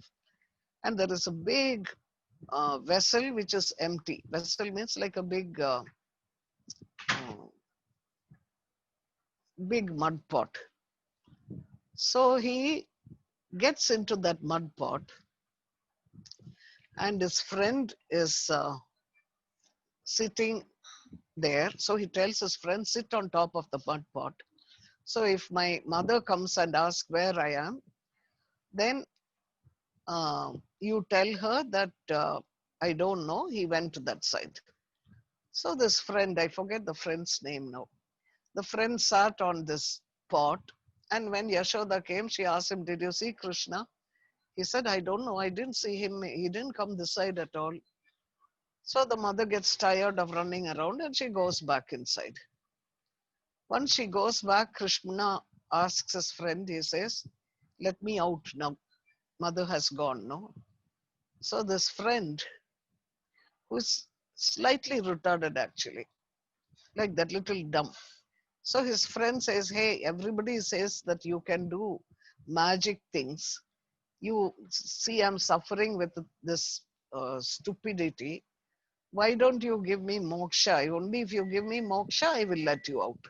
and there is a big vessel which is empty. Vessel means like a uh, big mud pot. So he gets into that mud pot, and his friend is sitting there. So he tells his friend, sit on top of the mud pot. So if my mother comes and asks where I am, then you tell her that I don't know, he went to that side. So this friend, I forget the friend's name now. The friend sat on this pot. And when Yashoda came, she asked him, "Did you see Krishna?" He said, "I don't know. I didn't see him. He didn't come this side at all." So the mother gets tired of running around and she goes back inside. Once she goes back, Krishna asks his friend, he says, "Let me out now. Mother has gone, no?" So this friend, who's slightly retarded actually, like that little dumb. So his friend says, "Hey, everybody says that you can do magic things. You see, I'm suffering with this stupidity. Why don't you give me moksha? Only if you give me moksha, I will let you out."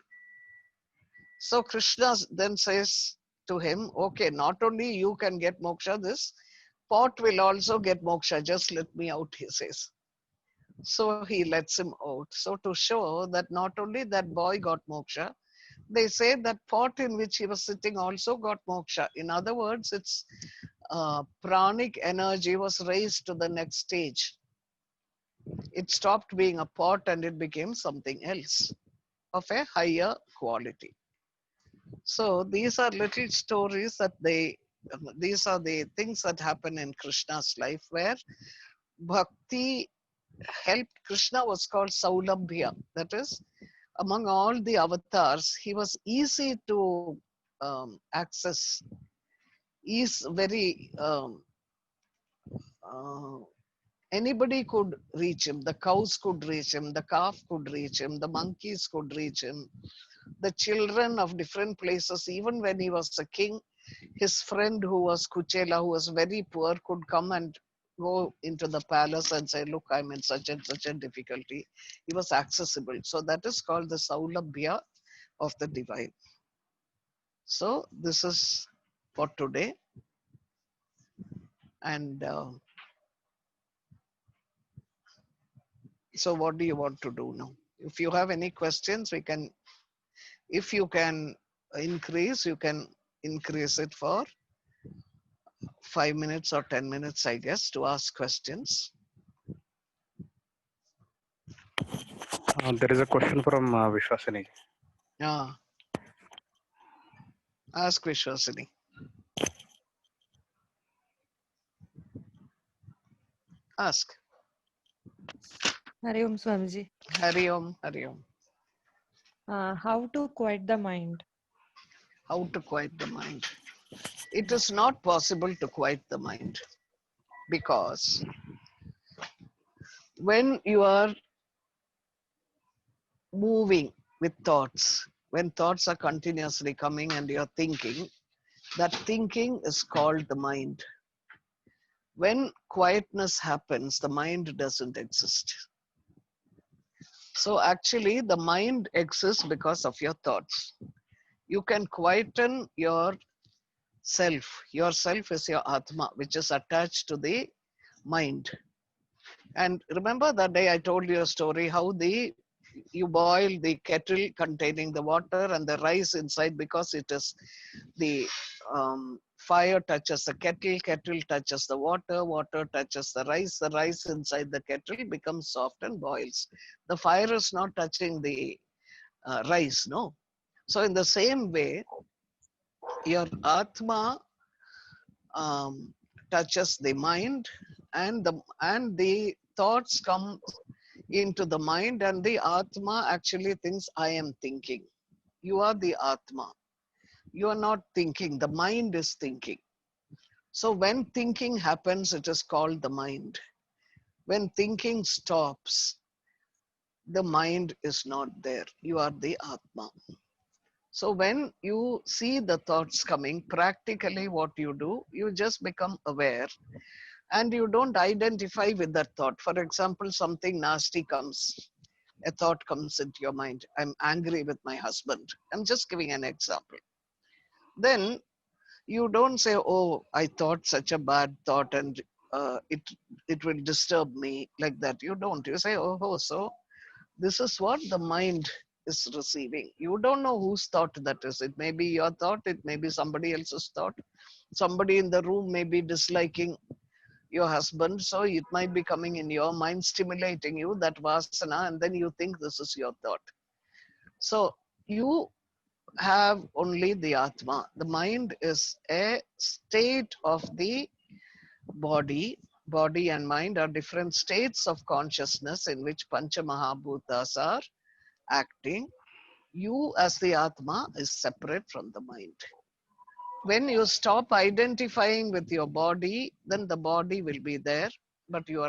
So Krishna then says to him, "Okay, not only you can get moksha, this pot will also get moksha. Just let me out," he says. So he lets him out. So to show that not only that boy got moksha, they say that pot in which he was sitting also got moksha. In other words, its pranic energy was raised to the next stage. It stopped being a pot and it became something else of a higher quality. So these are little stories that these are the things that happen in Krishna's life where bhakti helped. Krishna was called Saulabhya. That is, among all the avatars, he was easy to access. He's very, uh, anybody could reach him. The cows could reach him, the calf could reach him, the monkeys could reach him, the children of different places. Even when he was a king, his friend who was Kuchela, who was very poor, could come and go into the palace and say, "Look, I'm in such and such a difficulty." He was accessible. So that is called the Saulabhya of the divine. So this is for today. And so what do you want to do now? If you have any questions, we can, if you can increase, you can increase it for 5 minutes or 10 minutes, I guess, to ask questions. There is a question from Vishwasini. Ah, ask Vishwasini. Ask. Hari Om Swamiji. Hari Om, Hari Om. How to quiet the mind? How to quiet the mind? It is not possible to quiet the mind because when you are moving with thoughts, when thoughts are continuously coming and you're thinking, that thinking is called the mind. When quietness happens, the mind doesn't exist. So actually, the mind exists because of your thoughts. You can quieten your self. Your self is your Atma, which is attached to the mind. And remember that day I told you a story how you boil the kettle containing the water and the rice inside, because it is the fire touches the kettle, kettle touches the water, water touches the rice inside the kettle becomes soft and boils. The fire is not touching the rice, no. So in the same way, your Atma touches the mind, and the thoughts come into the mind, and the Atma actually thinks, "I am thinking." You are the Atma. You are not thinking. The mind is thinking. So when thinking happens, it is called the mind. When thinking stops, the mind is not there. You are the Atma. So when you see the thoughts coming, practically what you do, you just become aware and you don't identify with that thought. For example, something nasty comes, a thought comes into your mind. I'm angry with my husband. I'm just giving an example. Then you don't say, "Oh, I thought such a bad thought and it will disturb me," like that. You don't. You say, "Oh, so this is what the mind is receiving." You don't know whose thought that is. It may be your thought, it may be somebody else's thought. Somebody in the room may be disliking your husband, so it might be coming in your mind, stimulating you, that vasana, and then you think this is your thought. So you have only the Atma. The mind is a state of the body. Body and mind are different states of consciousness in which Pancha Mahabhutas are acting. You as the Atma is separate from the mind. When you stop identifying with your body, then the body will be there, but you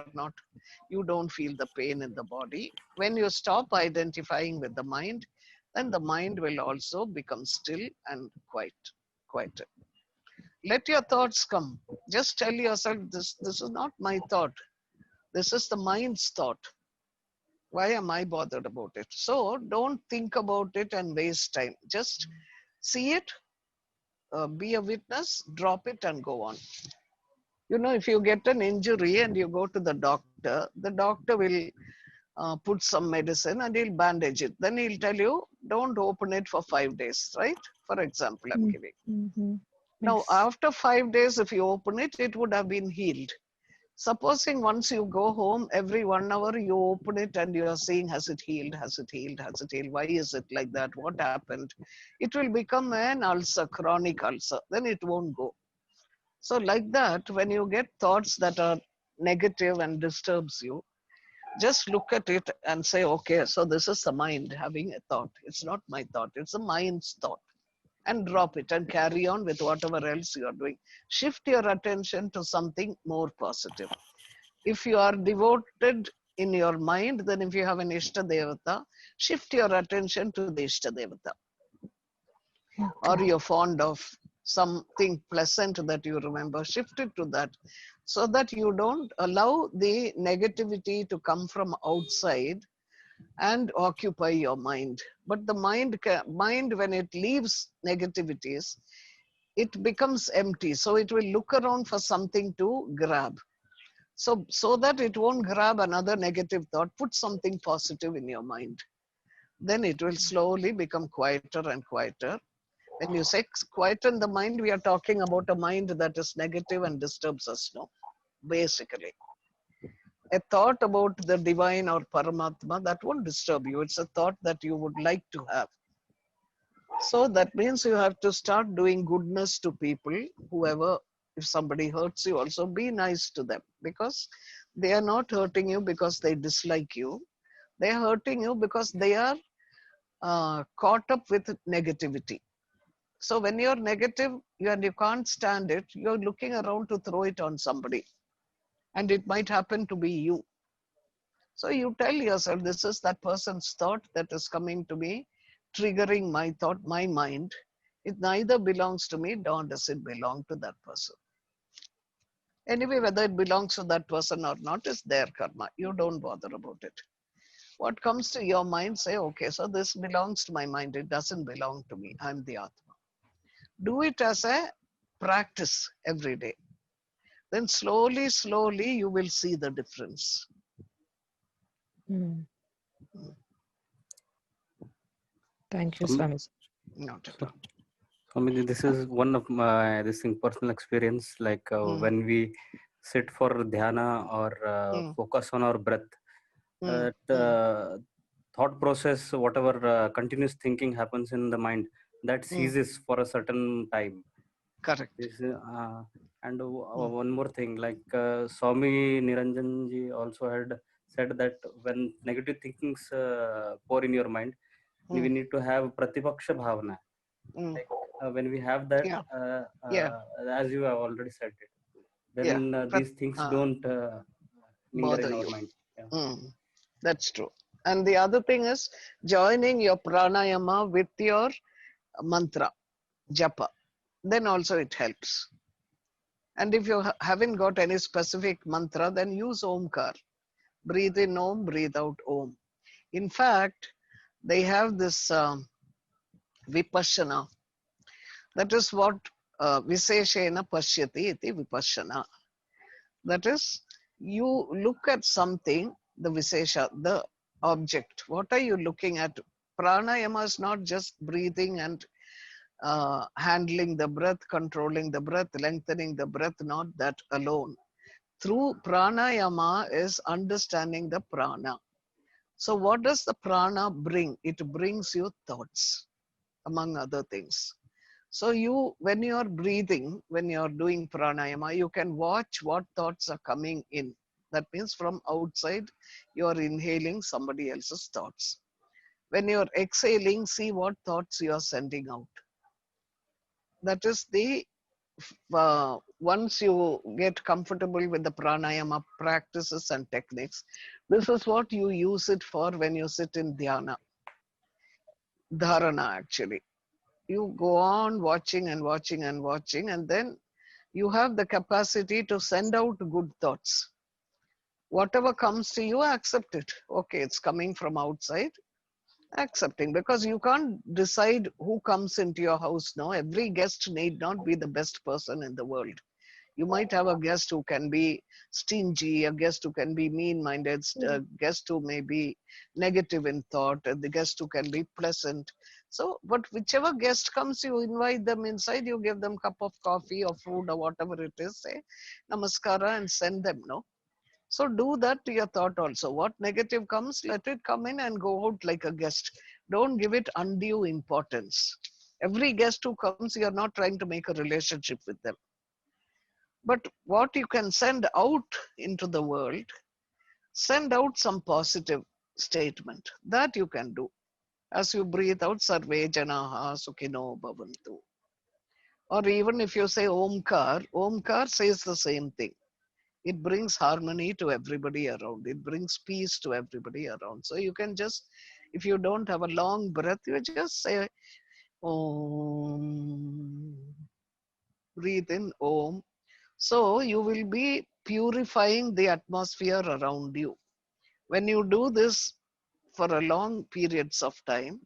don't feel the pain in the body. When you stop identifying with the mind, then the mind will also become still and quiet. Let your thoughts come. Just tell yourself, this is not my thought. This is the mind's thought. Why am I bothered about it? So don't think about it and waste time. Just see it, be a witness, drop it and go on. You know, if you get an injury and you go to the doctor will put some medicine and he'll bandage it. Then he'll tell you, don't open it for 5 days, right? For example, I'm giving. Mm-hmm. Now, Yes. after 5 days, if you open it, it would have been healed. Supposing once you go home, every 1 hour you open it and you are seeing, has it healed? Has it healed? Has it healed? Why is it like that? What happened? It will become an ulcer, chronic ulcer. Then it won't go. So like that, when you get thoughts that are negative and disturbs you, just look at it and say, okay, so this is the mind having a thought. It's not my thought. It's the mind's thought. And drop it and carry on with whatever else you are doing. Shift your attention to something more positive. If you are devoted in your mind, then if you have an Ishta Devata, shift your attention to the Ishta Devata. Or Okay. you're fond of something pleasant that you remember, shift it to that, so that you don't allow the negativity to come from outside and occupy your mind. But the mind when it leaves negativities, it becomes empty. So it will look around for something to grab. So that it won't grab another negative thought, put something positive in your mind. Then it will slowly become quieter and quieter. When you say quieten the mind, we are talking about a mind that is negative and disturbs us, no? Basically. A thought about the divine or Paramatma, that won't disturb you. It's a thought that you would like to have. So that means you have to start doing goodness to people, whoever, if somebody hurts you, also be nice to them, because they are not hurting you because they dislike you. They are hurting you because they are caught up with negativity. So when you're negative and you can't stand it, you're looking around to throw it on somebody. And it might happen to be you. So you tell yourself, this is that person's thought that is coming to me, triggering my thought, my mind. It neither belongs to me nor does it belong to that person. Anyway, whether it belongs to that person or not is their karma. You don't bother about it. What comes to your mind, say, okay, so this belongs to my mind. It doesn't belong to me. I'm the Atma. Do it as a practice every day. Then slowly, slowly, you will see the difference. Mm. Thank you, Swami, Swami. Not at all. Swami, this is one of my personal experience. Like when we sit for dhyana or focus on our breath, thought process, whatever continuous thinking happens in the mind, that ceases for a certain time. Correct. And one more thing, like Swami Niranjan ji also had said that when negative thinkings pour in your mind, we need to have pratipaksha bhavana. Like when we have that, as you have already said it, then these things don't linger bother in our you. mind. Yeah. That's true. And the other thing is joining your pranayama with your mantra, japa. Then also it helps. And if you haven't got any specific mantra, then use Omkar. Breathe in Om, breathe out Om. In fact, they have this vipassana. That is what Viseshena Pashyati iti vipassana. That is, you look at something, the Visesha, the object. What are you looking at? Pranayama is not just breathing and handling the breath, controlling the breath, lengthening the breath, not that alone. Through pranayama is understanding the prana. So what does the prana bring? It brings you thoughts. among other things. So when you are breathing, when you are doing pranayama, you can watch what thoughts are coming in. That means from outside, you are inhaling somebody else's thoughts. When you are exhaling, see what thoughts you are sending out. That is the once you get comfortable with the pranayama practices and techniques, this is what you use it for when you sit in dhyana, dharana actually. You go on watching and watching and watching, and then you have the capacity to send out good thoughts. Whatever comes to you, accept it. Okay, it's coming from outside. Accepting, because you can't decide who comes into your house. No, every guest need not be the best person in the world. You might have a guest who can be stingy, a guest who can be mean-minded, a guest who may be negative in thought, and the guest who can be pleasant. So, but whichever guest comes, you invite them inside, you give them a cup of coffee or food or whatever it is, say namaskara and send them, no? So do that to your thought also. What negative comes, let it come in and go out like a guest. Don't give it undue importance. Every guest who comes, you're not trying to make a relationship with them. But what you can send out into the world, send out some positive statement. That you can do. As you breathe out, Sarve Janaha Sukhino Bhavantu. Or even if you say Omkar, Omkar says the same thing. It brings harmony to everybody around. It brings peace to everybody around. So you can just, if you don't have a long breath, you just say Om. Breathe in Om. So you will be purifying the atmosphere around you. When you do this for a long periods of time,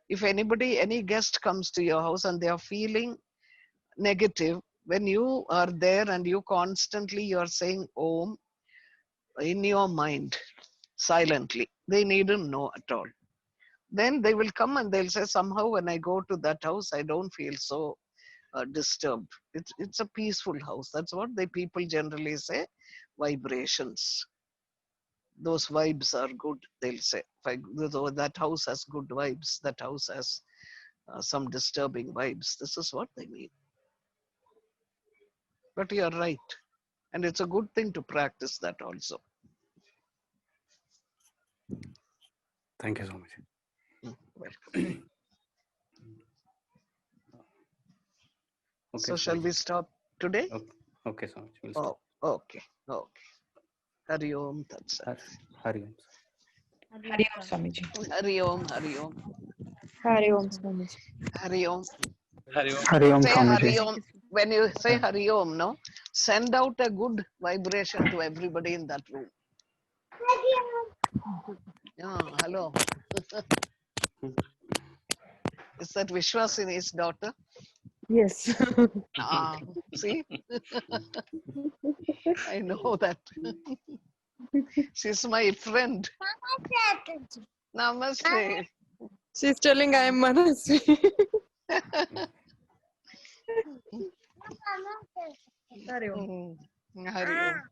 if any guest comes to your house and they are feeling negative, when you are there and you constantly you are saying Om in your mind silently, they needn't know at all. Then they will come and they'll say, somehow when I go to that house, I don't feel so disturbed. It's a peaceful house. That's what the people generally say, vibrations. Those vibes are good, they'll say. That house has good vibes, that house has some disturbing vibes. This is what they mean. But you're right. And it's a good thing to practice that also. Thank you so much. Welcome. Okay, So shall we stop today? Okay, so much. We'll stop. Okay. Hari Om Tat Sat. Hari Om. Hari Om, Swamiji. Hari Om, Hari Om. Hari Om, Swamiji. Hari Om. Hari Om, Say Hari Swamiji. Om. When you say Hari Om, no, send out a good vibration to everybody in that room. Yeah, hello. Is that Vishwasini's daughter? Yes. See? I know that. She's my friend. Namaste. She's telling I am Manasvi. Hari Om. Hari Om.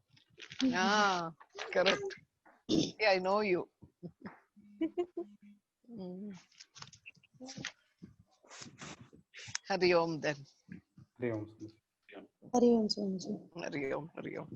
Ah, correct. Yeah, I know you. Hari Om then. Hari Om. Hari Om, Swamiji. Hari Om, Hari Om.